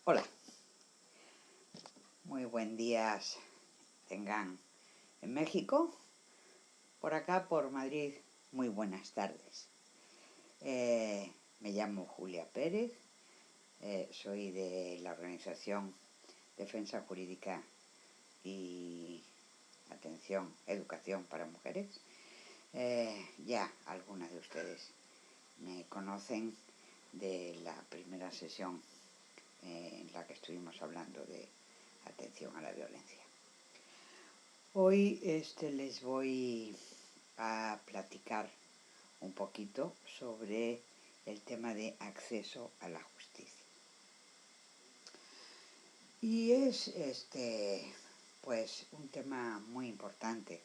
Hola, muy buen día tengan en México, por acá por Madrid, muy buenas tardes. Me llamo Julia Pérez, soy de la organización Defensa Jurídica y Educación para Mujeres. Ya algunas de ustedes me conocen de la primera sesión en la que estuvimos hablando de atención a la violencia. Hoy les voy a platicar un poquito sobre el tema de acceso a la justicia. Y es pues un tema muy importante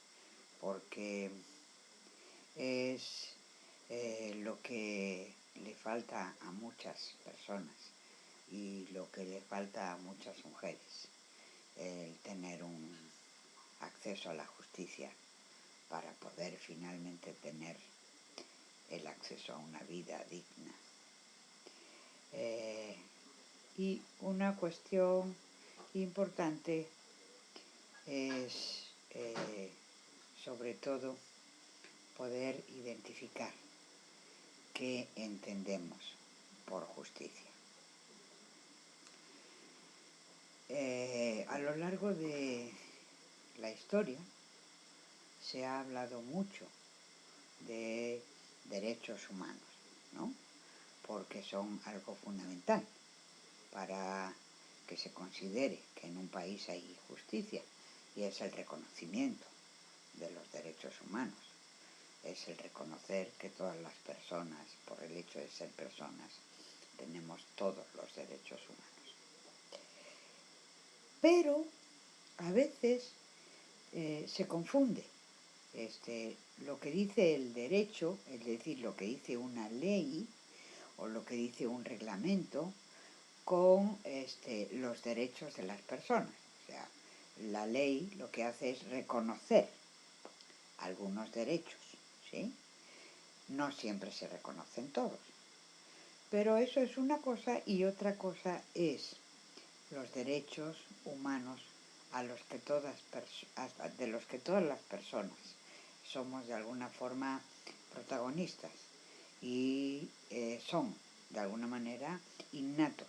porque es lo que le falta a muchas personas y lo que le falta a muchas mujeres, el tener un acceso a la justicia para poder finalmente tener el acceso a una vida digna. Y una cuestión importante es, sobre todo, poder identificar qué entendemos por justicia. A lo largo de la historia se ha hablado mucho de derechos humanos, ¿no? Porque son algo fundamental para que se considere que en un país hay justicia, y es el reconocimiento de los derechos humanos, es el reconocer que todas las personas, por el hecho de ser personas, tenemos todos los derechos humanos. Pero a veces se confunde lo que dice el derecho, es decir, lo que dice una ley o lo que dice un reglamento, con los derechos de las personas. O sea, la ley lo que hace es reconocer algunos derechos, ¿sí? No siempre se reconocen todos. Pero eso es una cosa, y otra cosa es los derechos humanos de los que todas las personas somos de alguna forma protagonistas y son de alguna manera innatos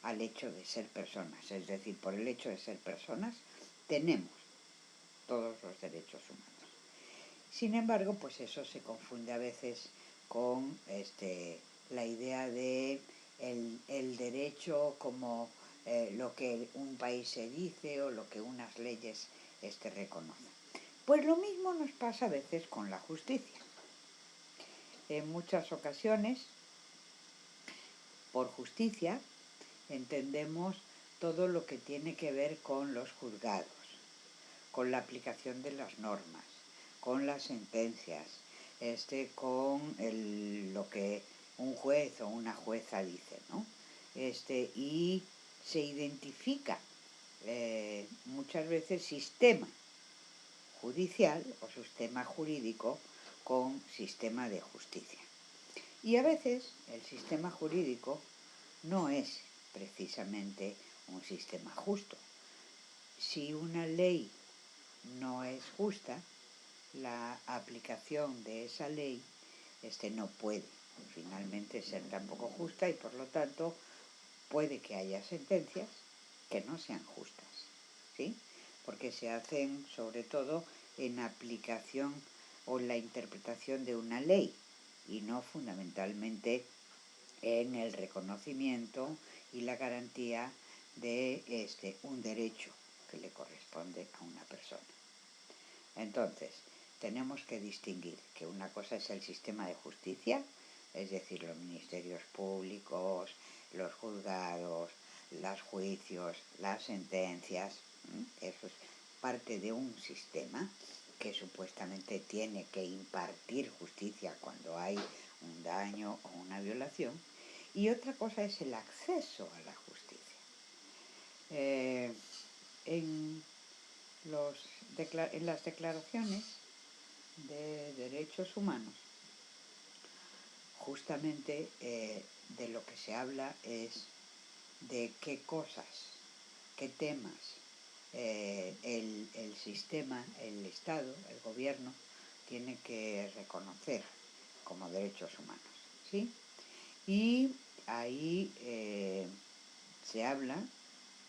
al hecho de ser personas. Es decir, por el hecho de ser personas tenemos todos los derechos humanos. Sin embargo, pues eso se confunde a veces con la idea de el derecho como lo que un país se dice o lo que unas leyes reconocen. Pues lo mismo nos pasa a veces con la justicia. En muchas ocasiones, por justicia, entendemos todo lo que tiene que ver con los juzgados, con la aplicación de las normas, con las sentencias, con lo que un juez o una jueza dice, ¿no? Y se identifica muchas veces sistema judicial o sistema jurídico con sistema de justicia. Y a veces el sistema jurídico no es precisamente un sistema justo. Si una ley no es justa, la aplicación de esa ley no puede finalmente ser tampoco justa, y por lo tanto puede que haya sentencias que no sean justas, ¿sí? Porque se hacen sobre todo en aplicación o en la interpretación de una ley y no fundamentalmente en el reconocimiento y la garantía de un derecho que le corresponde a una persona. Entonces, tenemos que distinguir que una cosa es el sistema de justicia, es decir, los ministerios públicos, los juzgados, los juicios, las sentencias. Eso es parte de un sistema que supuestamente tiene que impartir justicia cuando hay un daño o una violación. Y otra cosa es el acceso a la justicia. En las declaraciones de derechos humanos, justamente de lo que se habla es de qué cosas, qué temas el sistema, el Estado, el gobierno, tiene que reconocer como derechos humanos, ¿sí? Y ahí se habla,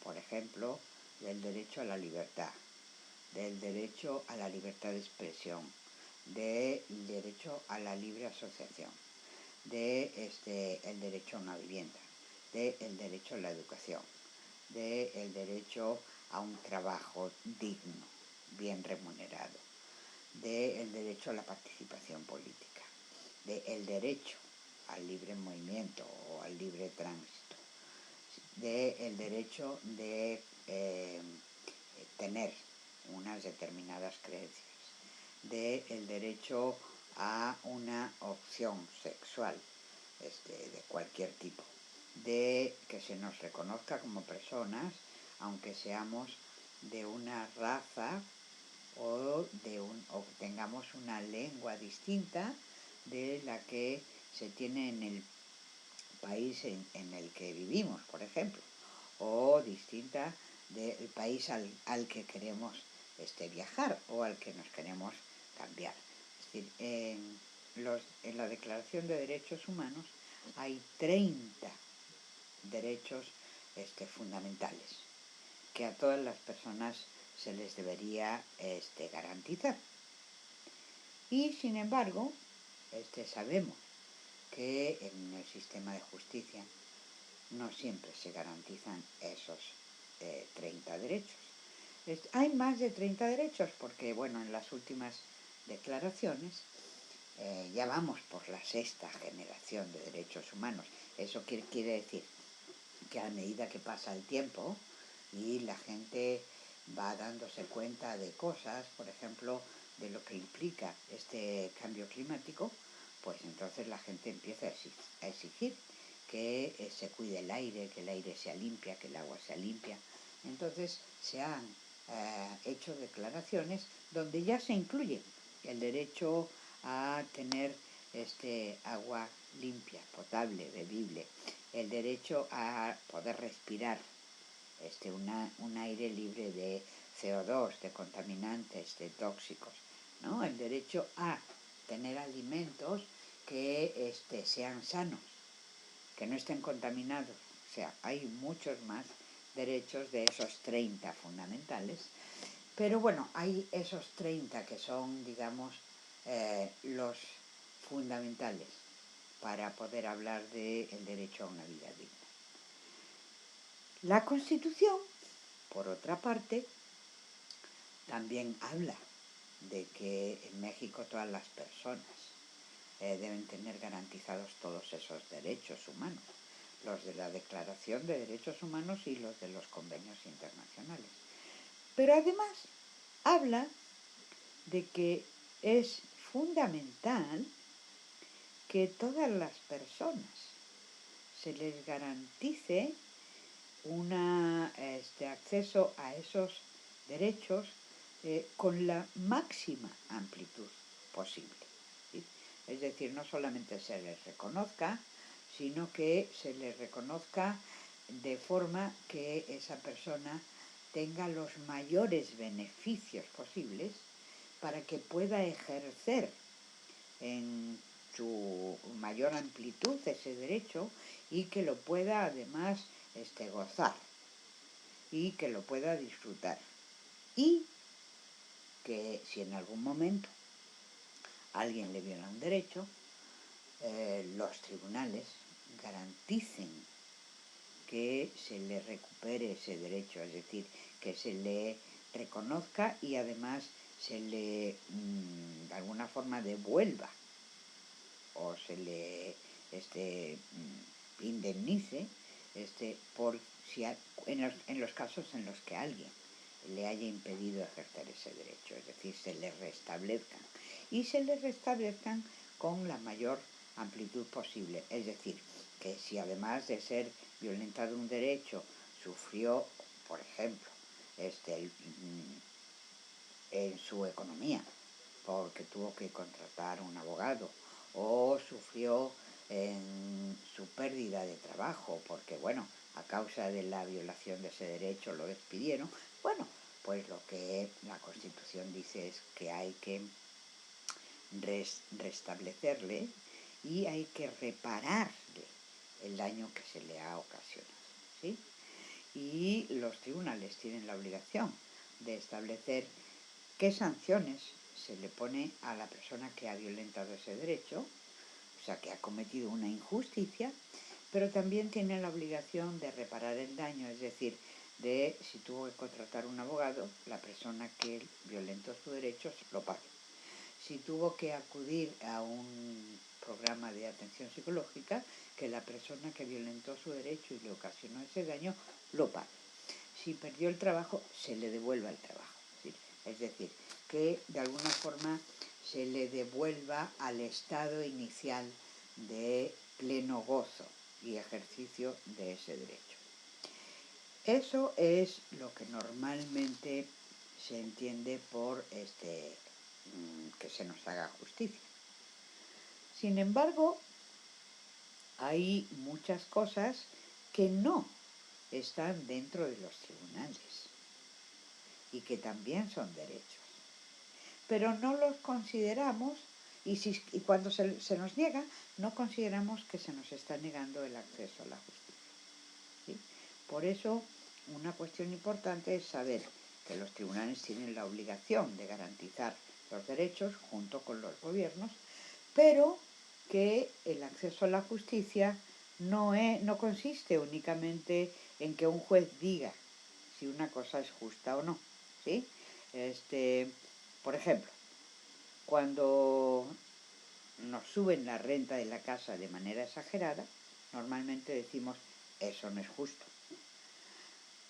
por ejemplo, del derecho a la libertad, del derecho a la libertad de expresión, del derecho a la libre asociación, el derecho a una vivienda, del derecho a la educación, del derecho a un trabajo digno, bien remunerado, del derecho a la participación política, del derecho al libre movimiento o al libre tránsito, del derecho de tener unas determinadas creencias, del derecho a una opción sexual de cualquier tipo, de que se nos reconozca como personas, aunque seamos de una raza o que tengamos una lengua distinta de la que se tiene en el país en el que vivimos, por ejemplo, o distinta del país al que queremos viajar o al que nos queremos cambiar. Es decir, en la Declaración de Derechos Humanos hay 30 derechos fundamentales que a todas las personas se les debería garantizar. Y sin embargo, sabemos que en el sistema de justicia no siempre se garantizan esos 30 derechos. Hay más de 30 derechos porque, bueno, en las últimas declaraciones ya vamos por la 6ª generación de derechos humanos. Eso quiere decir que a medida que pasa el tiempo y la gente va dándose cuenta de cosas, por ejemplo, de lo que implica este cambio climático, pues entonces la gente empieza a exigir que se cuide el aire, que el aire sea limpia, que el agua sea limpia. Entonces se han hecho declaraciones donde ya se incluye el derecho a tener agua limpia, potable, bebible, el derecho a poder respirar un aire libre de CO2, de contaminantes, de tóxicos, ¿no? El derecho a tener alimentos que sean sanos, que no estén contaminados. O sea, hay muchos más derechos de esos 30 fundamentales, pero bueno, hay esos 30 que son, digamos, los fundamentales para poder hablar del derecho a una vida digna. La Constitución, por otra parte, también habla de que en México todas las personas deben tener garantizados todos esos derechos humanos, los de la Declaración de Derechos Humanos y los de los convenios internacionales. Pero además habla de que es fundamental que todas las personas se les garantice acceso a esos derechos con la máxima amplitud posible, ¿sí? Es decir, no solamente se les reconozca, sino que se les reconozca de forma que esa persona tenga los mayores beneficios posibles para que pueda ejercer en su mayor amplitud ese derecho y que lo pueda además gozar y que lo pueda disfrutar. Y que si en algún momento alguien le viola un derecho, los tribunales garanticen que se le recupere ese derecho, es decir, que se le reconozca y además se le de alguna forma devuelva o se le indemnice por en los casos en los que alguien le haya impedido ejercer ese derecho, es decir, se le restablezcan y se le restablezcan con la mayor amplitud posible, es decir, que si además de ser violentado un derecho sufrió, por ejemplo, en su economía, porque tuvo que contratar un abogado o sufrió en su pérdida de trabajo, porque bueno, a causa de la violación de ese derecho lo despidieron, bueno, pues lo que la Constitución dice es que hay que restablecerle y hay que repararle el daño que se le ha ocasionado, ¿sí? Y los tribunales tienen la obligación de establecer qué sanciones se le pone a la persona que ha violentado ese derecho, o sea, que ha cometido una injusticia, pero también tiene la obligación de reparar el daño, es decir, de si tuvo que contratar un abogado, la persona que violentó sus derechos lo pague. Si tuvo que acudir a un programa de atención psicológica, que la persona que violentó su derecho y le ocasionó ese daño lo pague. Si perdió el trabajo, se le devuelva el trabajo. Es decir, que de alguna forma se le devuelva al estado inicial de pleno gozo y ejercicio de ese derecho. Eso es lo que normalmente se entiende por que se nos haga justicia. Sin embargo, hay muchas cosas que no están dentro de los tribunales y que también son derechos. Pero no los consideramos y cuando se nos niega, no consideramos que se nos está negando el acceso a la justicia, ¿sí? Por eso, una cuestión importante es saber que los tribunales tienen la obligación de garantizar los derechos junto con los gobiernos, pero que el acceso a la justicia no consiste únicamente en que un juez diga si una cosa es justa o no, ¿sí? Por ejemplo, cuando nos suben la renta de la casa de manera exagerada, normalmente decimos, eso no es justo.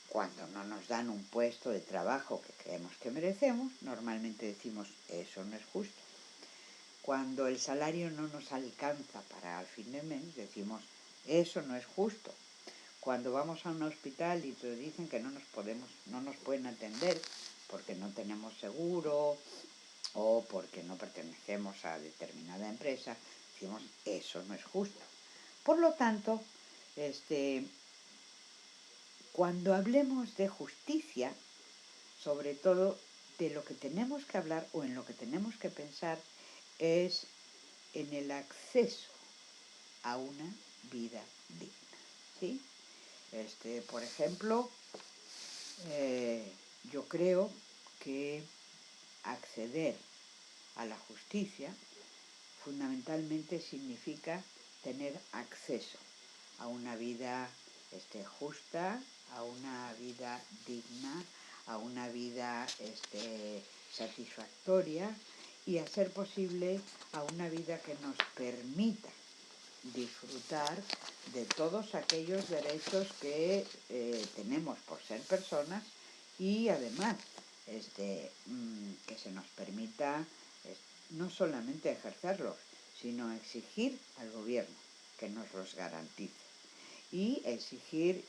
Cuando no nos dan un puesto de trabajo que creemos que merecemos, normalmente decimos, eso no es justo. Cuando el salario no nos alcanza para el fin de mes, decimos, eso no es justo. Cuando vamos a un hospital y te dicen que no nos pueden atender porque no tenemos seguro o porque no pertenecemos a determinada empresa, decimos, eso no es justo. Por lo tanto, cuando hablemos de justicia, sobre todo de lo que tenemos que hablar o en lo que tenemos que pensar es en el acceso a una vida digna, ¿sí? Por ejemplo, yo creo que acceder a la justicia fundamentalmente significa tener acceso a una vida justa, a una vida digna, a una vida satisfactoria y a ser posible a una vida que nos permita disfrutar de todos aquellos derechos que tenemos por ser personas y además que se nos permita no solamente ejercerlos, sino exigir al gobierno que nos los garantice y exigir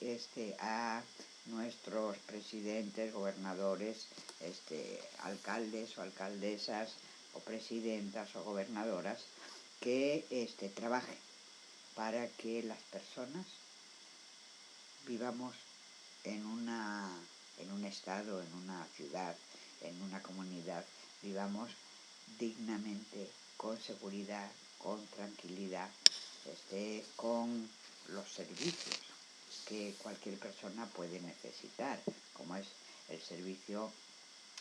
a nuestros presidentes, gobernadores, alcaldes o alcaldesas o presidentas o gobernadoras que trabajen para que las personas vivamos en un estado, en una ciudad, en una comunidad, vivamos dignamente, con seguridad, con tranquilidad, con los servicios que cualquier persona puede necesitar, como es el servicio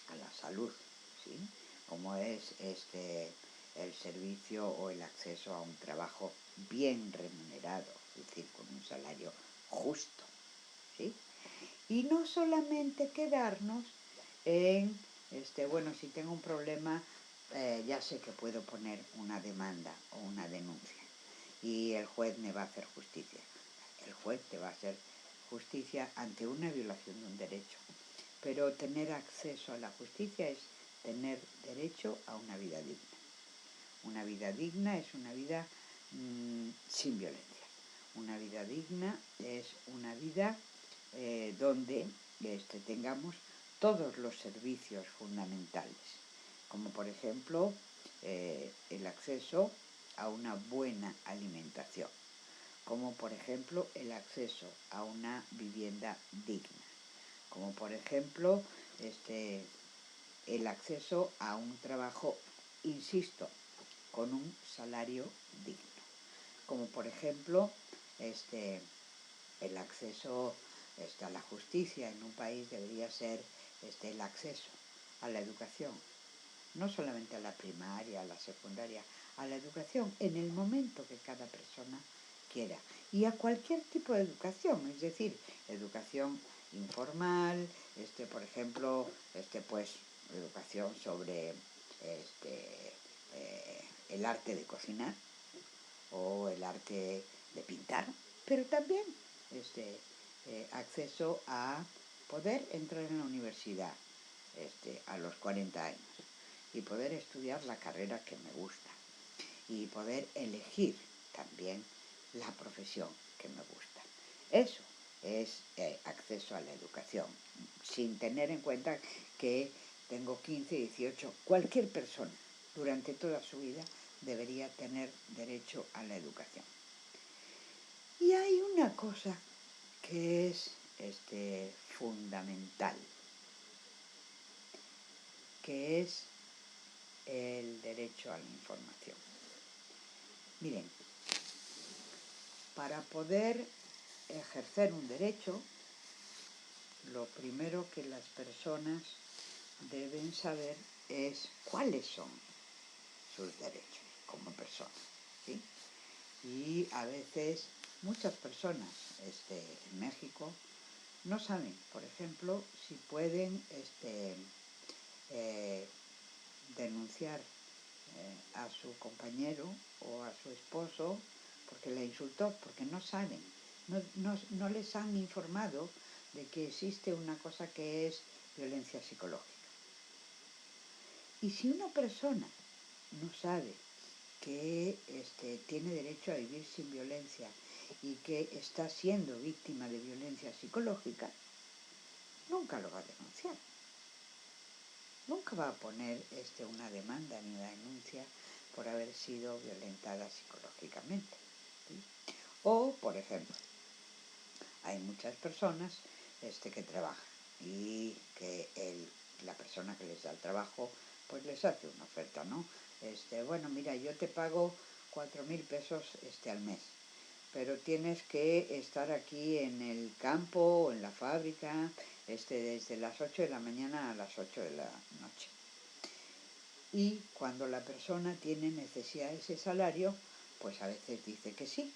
a la salud, ¿sí? Como es el servicio o el acceso a un trabajo bien remunerado, es decir, con un salario justo, ¿sí? Y no solamente quedarnos en, si tengo un problema, ya sé que puedo poner una demanda o una denuncia y el juez me va a hacer justicia. El juez te va a hacer justicia ante una violación de un derecho. Pero tener acceso a la justicia es tener derecho a una vida digna. Una vida digna es una vida sin violencia. Una vida digna es una vida donde tengamos todos los servicios fundamentales, como por ejemplo el acceso a una buena alimentación, como por ejemplo el acceso a una vivienda digna, como por ejemplo el acceso a un trabajo, insisto, con un salario digno, como por ejemplo el acceso a la justicia en un país debería ser el acceso a la educación, no solamente a la primaria, a la secundaria, a la educación en el momento que cada persona quiera, y a cualquier tipo de educación, es decir, educación informal, por ejemplo, pues educación sobre el arte de cocinar o el arte de pintar, pero también acceso a poder entrar en la universidad a los 40 años y poder estudiar la carrera que me gusta y poder elegir también la profesión que me gusta. Eso es acceso a la educación, sin tener en cuenta que tengo 15, 18, cualquier persona durante toda su vida debería tener derecho a la educación. Y hay una cosa que es fundamental, que es el derecho a la información. Miren, para poder ejercer un derecho, lo primero que las personas deben saber es cuáles son sus derechos como personas, ¿sí? Y a veces muchas personas en México no saben, por ejemplo, si pueden denunciar a su compañero o a su esposo porque le insultó, porque no saben, no les han informado de que existe una cosa que es violencia psicológica. Y si una persona no sabe que tiene derecho a vivir sin violencia y que está siendo víctima de violencia psicológica, nunca lo va a denunciar. Nunca va a poner una demanda ni una denuncia por haber sido violentada psicológicamente, ¿sí? O, por ejemplo, hay muchas personas que trabajan y que la persona que les da el trabajo pues les hace una oferta, ¿no? Bueno, mira, yo te pago 4.000 pesos al mes, pero tienes que estar aquí en el campo o en la fábrica desde las 8 de la mañana a las 8 de la noche. Y cuando la persona tiene necesidad de ese salario, pues a veces dice que sí,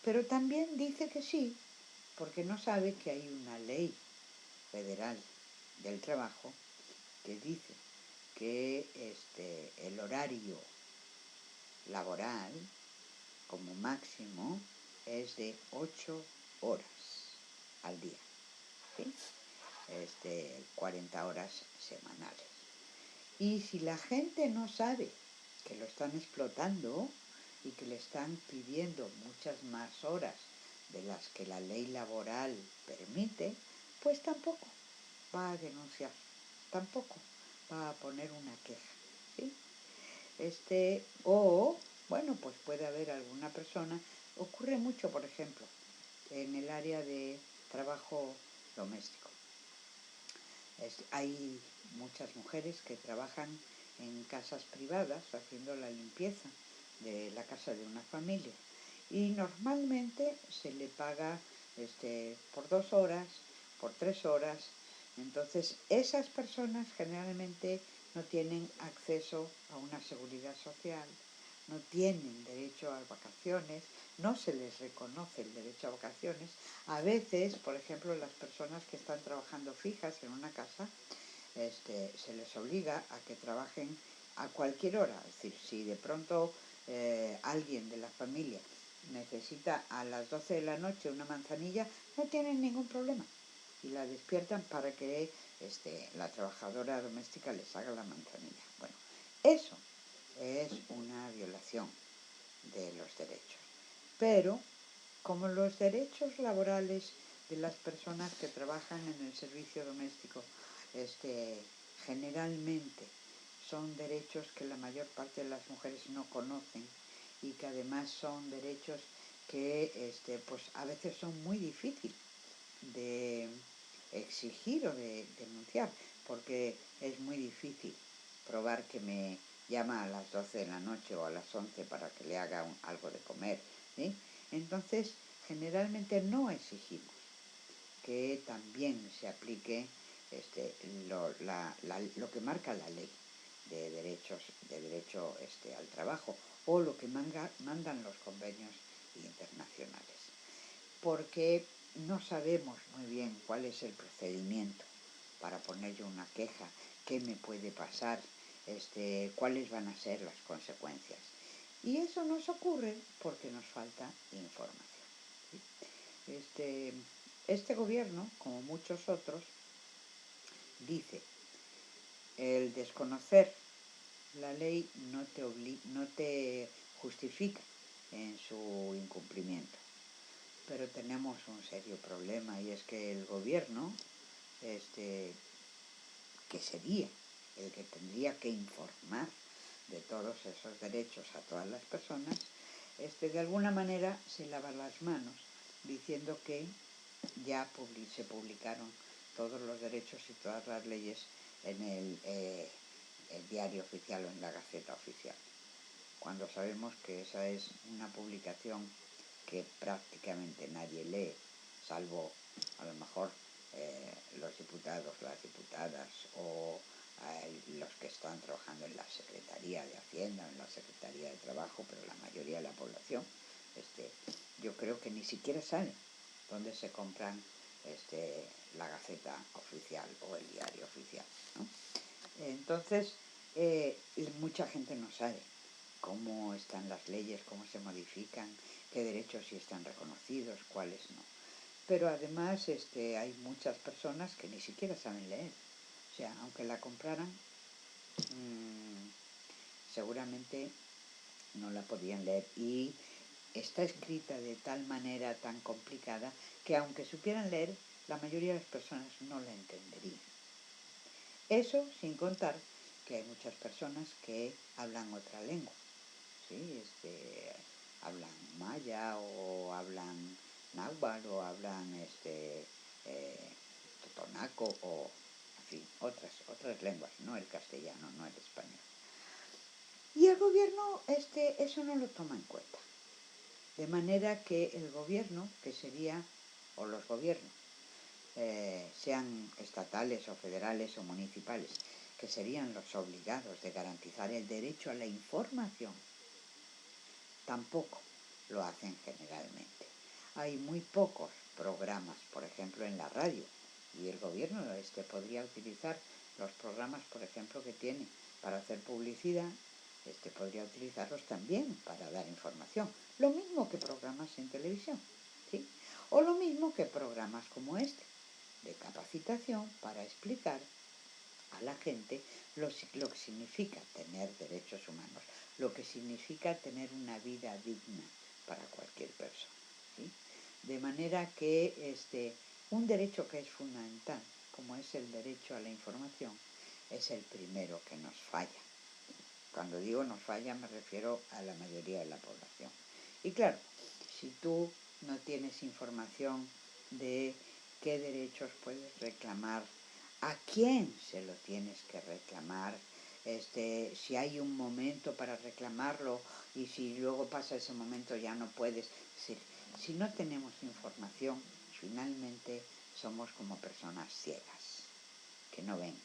pero también dice que sí porque no sabe que hay una ley federal del trabajo que dice que el horario laboral como máximo es de 8 horas al día, ¿sí? 40 horas semanales. Y si la gente no sabe que lo están explotando y que le están pidiendo muchas más horas de las que la ley laboral permite, pues tampoco va a denunciar, tampoco va a poner una queja, ¿sí? Bueno, pues puede haber alguna persona, ocurre mucho, por ejemplo, en el área de trabajo doméstico. Hay muchas mujeres que trabajan en casas privadas haciendo la limpieza de la casa de una familia y normalmente se le paga por 2 horas, por 3 horas. Entonces esas personas generalmente no tienen acceso a una seguridad social, no tienen derecho a vacaciones, no se les reconoce el derecho a vacaciones. A veces, por ejemplo, las personas que están trabajando fijas en una casa, se les obliga a que trabajen a cualquier hora. Es decir, si de pronto alguien de la familia necesita a las 12 de la noche una manzanilla, no tienen ningún problema y la despiertan para que la trabajadora doméstica les haga la manzanilla. Bueno, eso es una violación de los derechos. Pero como los derechos laborales de las personas que trabajan en el servicio doméstico generalmente son derechos que la mayor parte de las mujeres no conocen y que además son derechos que pues a veces son muy difíciles de exigir o de denunciar, porque es muy difícil probar que me llama a las 12 de la noche o a las 11 para que le haga algo de comer, ¿sí? Entonces, generalmente no exigimos que también se aplique lo que marca la ley de derecho al trabajo o lo que mandan los convenios internacionales, porque no sabemos muy bien cuál es el procedimiento para poner yo una queja, qué me puede pasar, cuáles van a ser las consecuencias. Y eso nos ocurre porque nos falta información. Este gobierno, como muchos otros, dice: el desconocer la ley no te justifica en su incumplimiento. Pero tenemos un serio problema, y es que el gobierno, que sería el que tendría que informar de todos esos derechos a todas las personas, de alguna manera se lava las manos diciendo que ya se publicaron todos los derechos y todas las leyes en el diario oficial o en la Gaceta Oficial, cuando sabemos que esa es una publicación que prácticamente nadie lee, salvo a lo mejor los diputados, las diputadas o los que están trabajando en la Secretaría de Hacienda o en la Secretaría de Trabajo, pero la mayoría de la población, yo creo que ni siquiera sabe dónde se compran la Gaceta Oficial o el diario oficial, ¿no? Entonces, mucha gente no sabe cómo están las leyes, cómo se modifican, qué derechos sí están reconocidos, cuáles no. Pero además hay muchas personas que ni siquiera saben leer. O sea, aunque la compraran, seguramente no la podían leer. Y está escrita de tal manera tan complicada que aunque supieran leer, la mayoría de las personas no la entenderían. Eso sin contar que hay muchas personas que hablan otra lengua, ¿sí? Hablan maya o hablan náhuatl o hablan totonaco o, en fin, otras lenguas, no el castellano, no el español. Y el gobierno eso no lo toma en cuenta. De manera que el gobierno, que sería, o los gobiernos, sean estatales o federales o municipales, que serían los obligados de garantizar el derecho a la información, tampoco lo hacen generalmente. Hay muy pocos programas, por ejemplo, en la radio, y el gobierno podría utilizar los programas, por ejemplo, que tiene para hacer publicidad, podría utilizarlos también para dar información. Lo mismo que programas en televisión, ¿sí? O lo mismo que programas como de capacitación para explicar a la gente lo que significa tener derechos humanos, lo que significa tener una vida digna para cualquier persona, ¿sí? De manera que un derecho que es fundamental, como es el derecho a la información, es el primero que nos falla. Cuando digo nos falla, me refiero a la mayoría de la población. Y claro, si tú no tienes información de qué derechos puedes reclamar, a quién se lo tienes que reclamar, si hay un momento para reclamarlo y si luego pasa ese momento ya no puedes. Si no tenemos información, finalmente somos como personas ciegas, que no ven.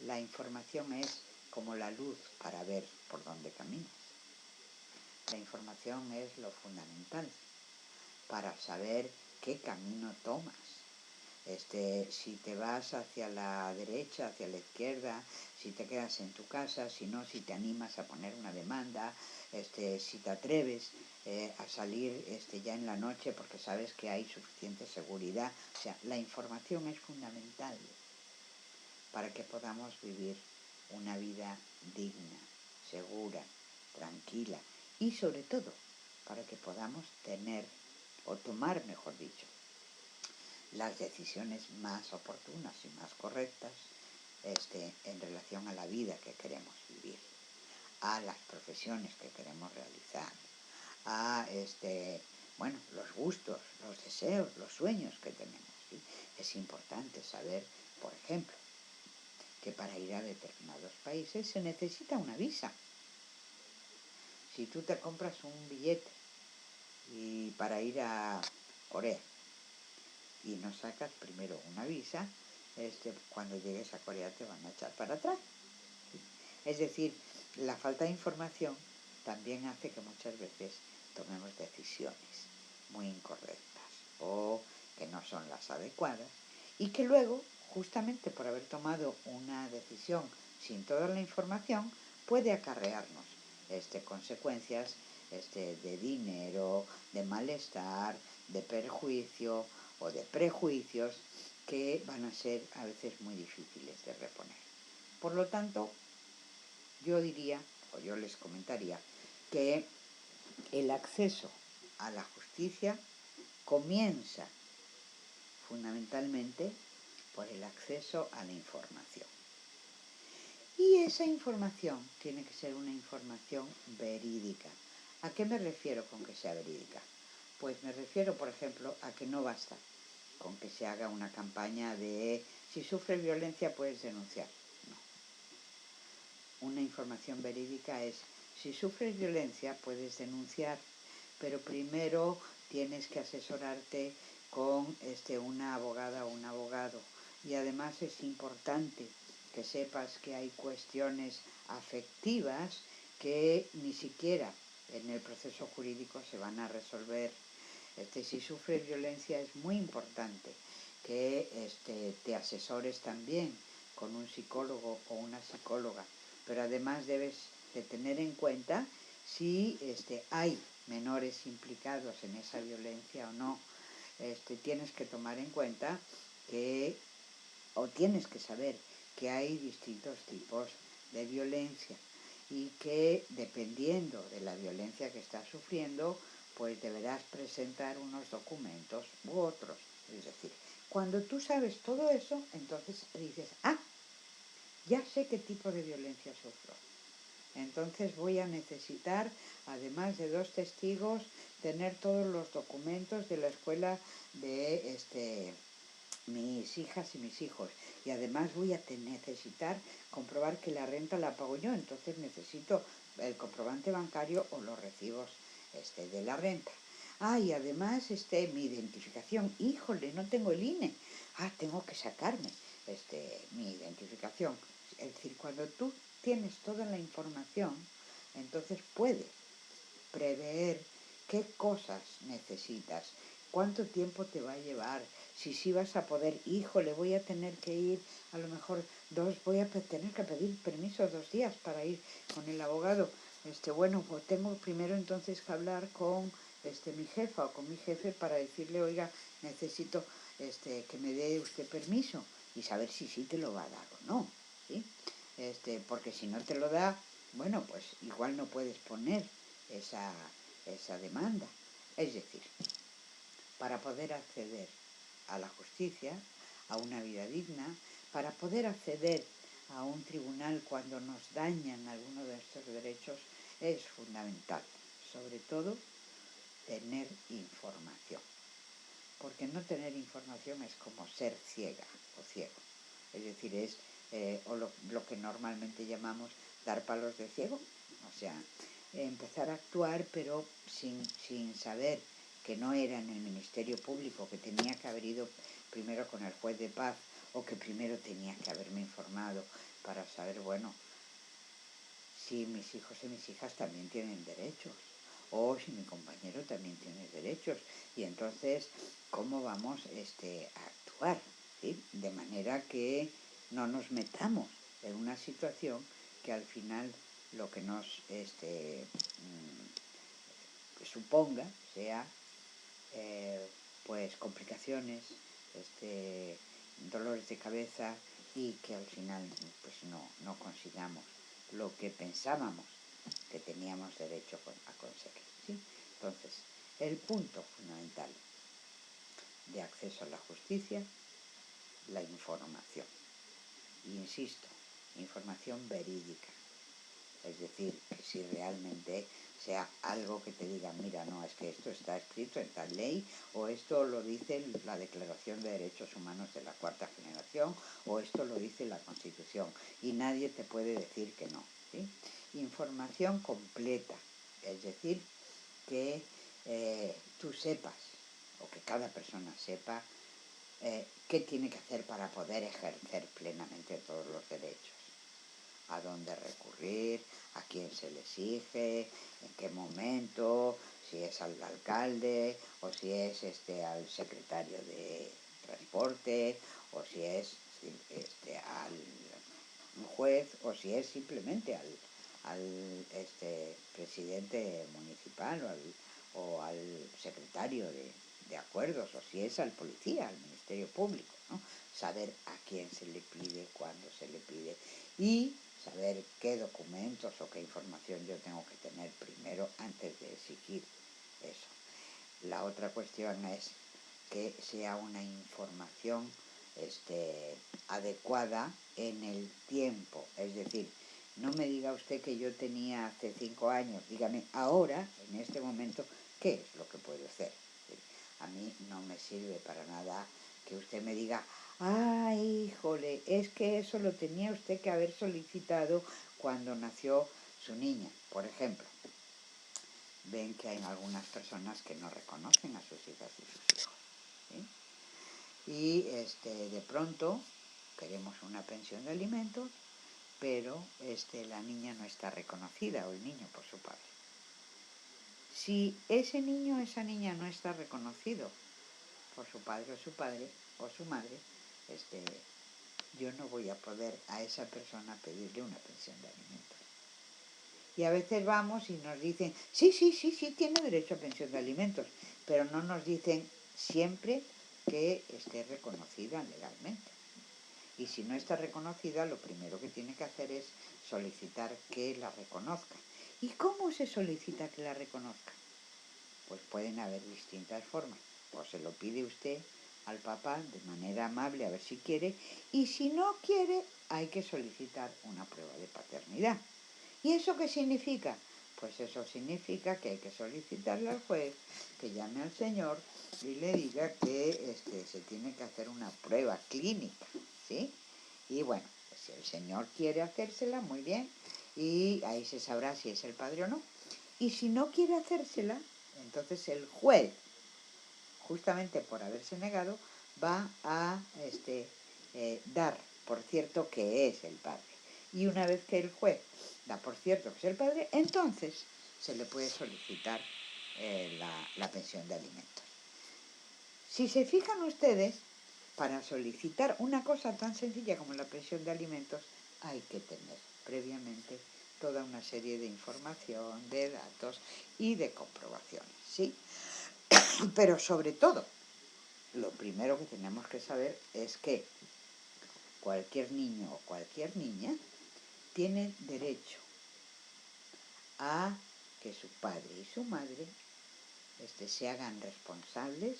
La información es como la luz para ver por dónde caminas. La información es lo fundamental para saber qué camino tomas. Si te vas hacia la derecha, hacia la izquierda, si te quedas en tu casa, si no, si te animas a poner una demanda, si te atreves a salir ya en la noche porque sabes que hay suficiente seguridad. O sea, la información es fundamental para que podamos vivir una vida digna, segura, tranquila y sobre todo para que podamos tener o tomar, mejor dicho, las decisiones más oportunas y más correctas en relación a la vida que queremos vivir. a las profesiones que queremos realizar, a bueno, los gustos, los deseos, los sueños que tenemos, ¿sí? Es importante saber, por ejemplo, que para ir a determinados países se necesita una visa. Si tú te compras un billete y para ir a Corea y no sacas primero una visa, cuando llegues a Corea te van a echar para atrás. Es decir, la falta de información también hace que muchas veces tomemos decisiones muy incorrectas o que no son las adecuadas y que luego, justamente por haber tomado una decisión sin toda la información, puede acarrearnos consecuencias de dinero, de malestar, de perjuicio o de prejuicios que van a ser a veces muy difíciles de reponer. Por lo tanto, yo diría, o yo les comentaría, que el acceso a la justicia comienza fundamentalmente por el acceso a la información. Y esa información tiene que ser una información verídica. ¿A qué me refiero con que sea verídica? Pues me refiero, por ejemplo, a que no basta con que se haga una campaña de si sufres violencia puedes denunciar. No. Una información verídica es si sufres violencia puedes denunciar, pero primero tienes que asesorarte con una abogada o un abogado. Y además es importante que sepas que hay cuestiones afectivas que ni siquiera en el proceso jurídico se van a resolver. Si sufres violencia es muy importante que te asesores también con un psicólogo o una psicóloga, pero además debes de tener en cuenta si hay menores implicados en esa violencia o no. Tienes que tomar en cuenta que, o tienes que saber que hay distintos tipos de violencia y que dependiendo de la violencia que estás sufriendo, pues deberás presentar unos documentos u otros. Es decir, cuando tú sabes todo eso, entonces dices, ya sé qué tipo de violencia sufro. Entonces voy a necesitar, además de 2 testigos, tener todos los documentos de la escuela de mis hijas y mis hijos. Y además voy a necesitar comprobar que la renta la pago yo. Entonces necesito el comprobante bancario o los recibos de la renta. Y además mi identificación. Híjole, no tengo el INE. Tengo que sacarme mi identificación. Es decir, cuando tú tienes toda la información, entonces puedes prever qué cosas necesitas, cuánto tiempo te va a llevar, si vas a poder, híjole, voy a tener que ir, a lo mejor voy a tener que pedir permiso 2 días para ir con el abogado. Bueno, pues tengo primero entonces que hablar con mi jefa o con mi jefe para decirle, oiga, necesito que me dé usted permiso y saber si sí te lo va a dar o no, ¿sí? Porque si no te lo da, bueno, pues igual no puedes poner esa demanda. Es decir, para poder acceder a la justicia, a una vida digna, para poder acceder a un tribunal cuando nos dañan alguno de estos derechos, es fundamental, sobre todo, tener información. Porque no tener información es como ser ciega o ciego. Es decir, es lo que normalmente llamamos dar palos de ciego. O sea, empezar a actuar pero sin saber que no era en el Ministerio Público, que tenía que haber ido primero con el juez de paz o que primero tenía que haberme informado para saber, bueno, si mis hijos y mis hijas también tienen derechos o si mi compañero también tiene derechos y entonces cómo vamos a actuar, ¿sí? De manera que no nos metamos en una situación que al final lo que nos suponga sea pues complicaciones, dolores de cabeza y que al final pues no consigamos lo que pensábamos que teníamos derecho a conseguir, ¿sí? Entonces, el punto fundamental de acceso a la justicia, la información. Y insisto, información verídica. Es decir, que si realmente sea algo que te diga, mira, no, es que esto está escrito en tal ley, o esto lo dice la Declaración de Derechos Humanos de la Cuarta Generación, o esto lo dice la Constitución, y nadie te puede decir que no, ¿sí? Información completa, es decir, que tú sepas, o que cada persona sepa, qué tiene que hacer para poder ejercer plenamente todos los derechos. A dónde recurrir, a quién se le exige, en qué momento, si es al alcalde o si es al secretario de transporte o si es al juez o si es simplemente al presidente municipal o al secretario de acuerdos o si es al policía, al Ministerio Público, ¿no? Saber a quién se le pide, cuándo se le pide y saber qué documentos o qué información yo tengo que tener primero antes de exigir eso. La otra cuestión es que sea una información adecuada en el tiempo. Es decir, no me diga usted que yo tenía hace 5 años, dígame ahora, en este momento, qué es lo que puedo hacer. A mí no me sirve para nada que usted me diga, ay, híjole, es que eso lo tenía usted que haber solicitado cuando nació su niña, por ejemplo. Ven que hay algunas personas que no reconocen a sus hijas y sus hijos, ¿sí? Y de pronto queremos una pensión de alimentos, pero la niña no está reconocida o el niño por su padre. Si ese niño o esa niña no está reconocido por su padre o su madre, yo no voy a poder a esa persona pedirle una pensión de alimentos. Y a veces vamos y nos dicen, sí, tiene derecho a pensión de alimentos, pero no nos dicen siempre que esté reconocida legalmente. Y si no está reconocida, lo primero que tiene que hacer es solicitar que la reconozca. ¿Y cómo se solicita que la reconozca? Pues pueden haber distintas formas. O se lo pide usted al papá de manera amable a ver si quiere, y si no quiere, hay que solicitar una prueba de paternidad. ¿Y eso qué significa? Pues eso significa que hay que solicitarle al juez que llame al señor y le diga que se tiene que hacer una prueba clínica, ¿sí? Y bueno, si el señor quiere hacérsela, muy bien, y ahí se sabrá si es el padre o no. Y si no quiere hacérsela, entonces el juez, justamente por haberse negado, va a dar por cierto que es el padre. Y una vez que el juez da por cierto que es el padre, entonces se le puede solicitar la pensión de alimentos. Si se fijan ustedes, para solicitar una cosa tan sencilla como la pensión de alimentos, hay que tener previamente toda una serie de información, de datos y de comprobaciones, ¿sí? Pero sobre todo, lo primero que tenemos que saber es que cualquier niño o cualquier niña tiene derecho a que su padre y su madre se hagan responsables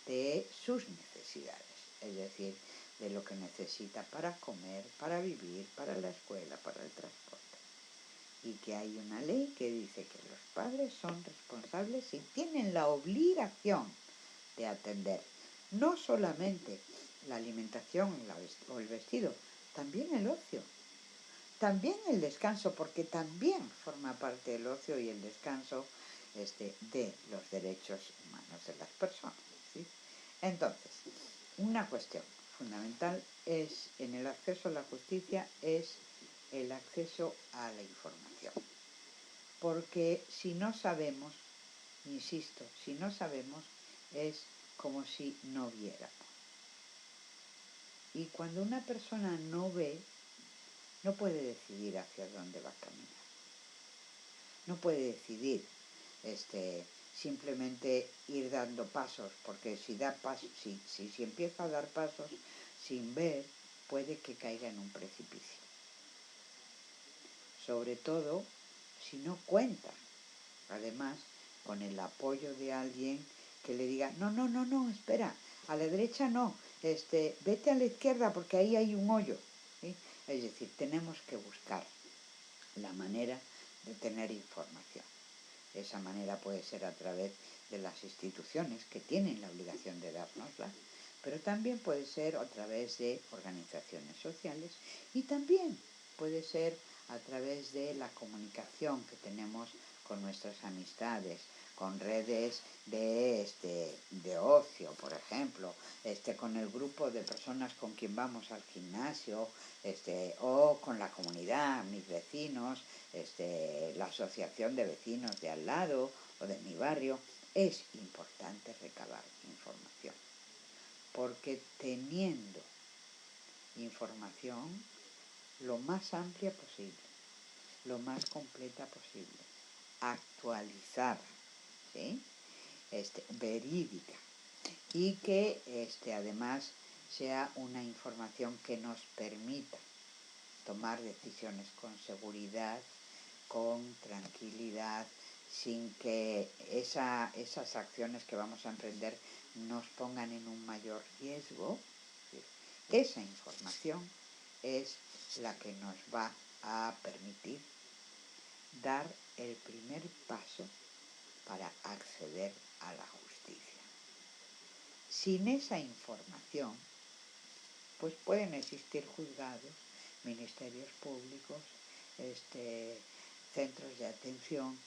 de sus necesidades, es decir, de lo que necesita para comer, para vivir, para la escuela, para el transporte. Y que hay una ley que dice que los padres son responsables y tienen la obligación de atender no solamente la alimentación o el vestido, también el ocio, también el descanso, porque también forma parte del ocio y el descanso de los derechos humanos de las personas, ¿sí? Entonces, una cuestión fundamental es en el acceso a la justicia es el acceso a la información. Porque si no sabemos, insisto, si no sabemos, es como si no viéramos. Y cuando una persona no ve, no puede decidir hacia dónde va a caminar. No puede decidir simplemente ir dando pasos, porque si empieza a dar pasos sin ver, puede que caiga en un precipicio. Sobre todo si no cuenta, además, con el apoyo de alguien que le diga, no, espera, a la derecha no, vete a la izquierda porque ahí hay un hoyo, ¿sí? Es decir, tenemos que buscar la manera de tener información. Esa manera puede ser a través de las instituciones que tienen la obligación de dárnosla, pero también puede ser a través de organizaciones sociales y también puede ser a través de la comunicación que tenemos con nuestras amistades, con redes de ocio, por ejemplo, con el grupo de personas con quien vamos al gimnasio, o con la comunidad, mis vecinos, la asociación de vecinos de al lado o de mi barrio. Es importante recabar información, porque teniendo información lo más amplia posible, lo más completa posible, actualizada, ¿sí? Verídica, y que además sea una información que nos permita tomar decisiones con seguridad, con tranquilidad, sin que esas acciones que vamos a emprender nos pongan en un mayor riesgo. Esa información es la que nos va a permitir dar el primer paso para acceder a la justicia. Sin esa información, pues pueden existir juzgados, ministerios públicos, centros de atención,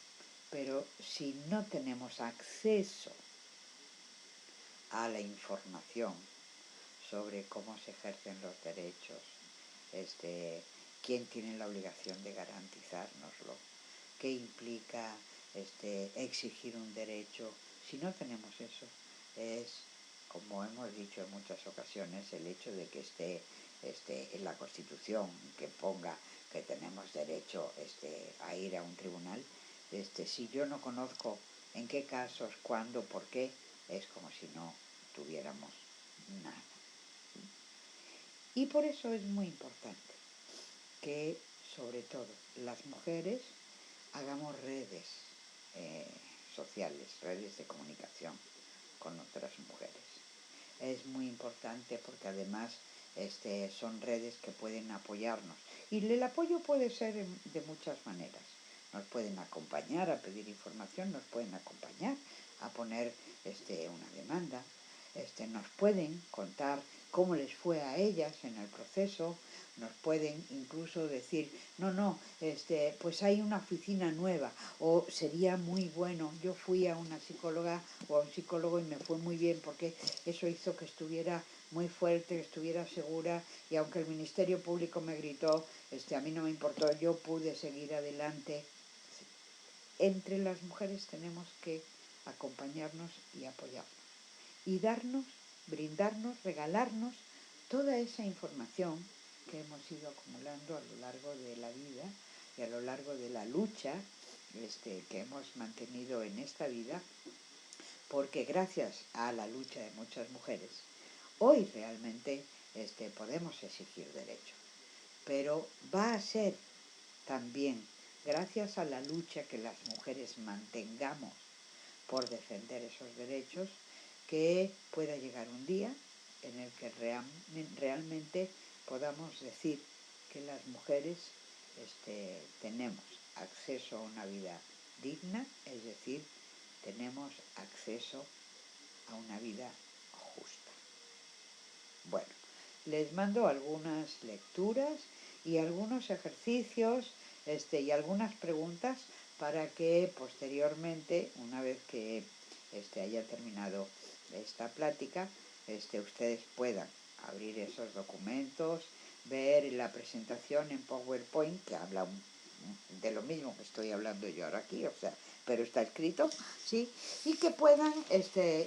pero si no tenemos acceso a la información sobre cómo se ejercen los derechos, quién tiene la obligación de garantizárnoslo, qué implica exigir un derecho, si no tenemos eso, es, como hemos dicho en muchas ocasiones, el hecho de que esté en la Constitución, que ponga que tenemos derecho a ir a un tribunal, si yo no conozco en qué casos, cuándo, por qué, es como si no tuviéramos nada. Y por eso es muy importante que, sobre todo, las mujeres hagamos redes sociales, redes de comunicación con otras mujeres. Es muy importante porque además son redes que pueden apoyarnos. Y el apoyo puede ser de muchas maneras. Nos pueden acompañar a pedir información, nos pueden acompañar a poner una demanda, nos pueden contar cómo les fue a ellas en el proceso, nos pueden incluso decir, no, pues hay una oficina nueva, o sería muy bueno, yo fui a una psicóloga o a un psicólogo y me fue muy bien porque eso hizo que estuviera muy fuerte, que estuviera segura, y aunque el Ministerio Público me gritó, a mí no me importó, yo pude seguir adelante. Entre las mujeres tenemos que acompañarnos y apoyarnos y darnos, brindarnos, regalarnos toda esa información que hemos ido acumulando a lo largo de la vida y a lo largo de la lucha que hemos mantenido en esta vida, porque gracias a la lucha de muchas mujeres, hoy realmente podemos exigir derechos. Pero va a ser también gracias a la lucha que las mujeres mantengamos por defender esos derechos, que pueda llegar un día en el que realmente podamos decir que las mujeres tenemos acceso a una vida digna, es decir, tenemos acceso a una vida justa. Bueno, les mando algunas lecturas y algunos ejercicios y algunas preguntas para que posteriormente, una vez que haya terminado esta plática, ustedes puedan abrir esos documentos, ver la presentación en PowerPoint, que habla de lo mismo que estoy hablando yo ahora aquí, pero está escrito, ¿sí? Y que puedan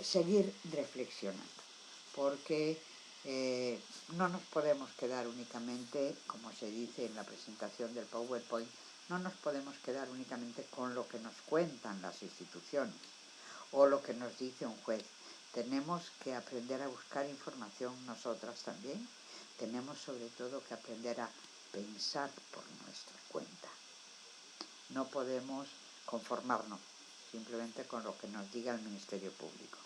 seguir reflexionando, porque no nos podemos quedar únicamente, como se dice en la presentación del PowerPoint, no nos podemos quedar únicamente con lo que nos cuentan las instituciones o lo que nos dice un juez. Tenemos que aprender a buscar información nosotras también. Tenemos sobre todo que aprender a pensar por nuestra cuenta. No podemos conformarnos simplemente con lo que nos diga el Ministerio Público.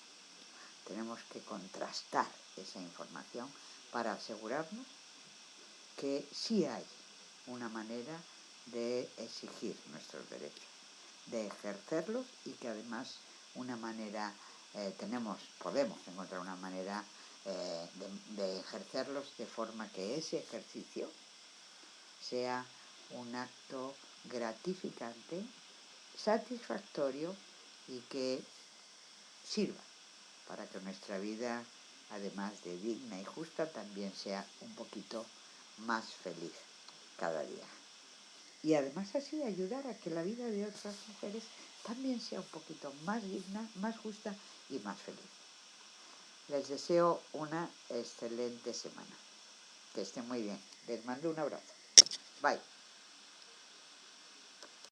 Tenemos que contrastar esa información para asegurarnos que sí hay una manera de exigir nuestros derechos, de ejercerlos, y que además una manera, podemos encontrar una manera de ejercerlos de forma que ese ejercicio sea un acto gratificante, satisfactorio y que sirva para que nuestra vida, además de digna y justa, también sea un poquito más feliz cada día. Y además así ayudar a que la vida de otras mujeres también sea un poquito más digna, más justa y más feliz. Les deseo una excelente semana. Que estén muy bien. Les mando un abrazo. Bye.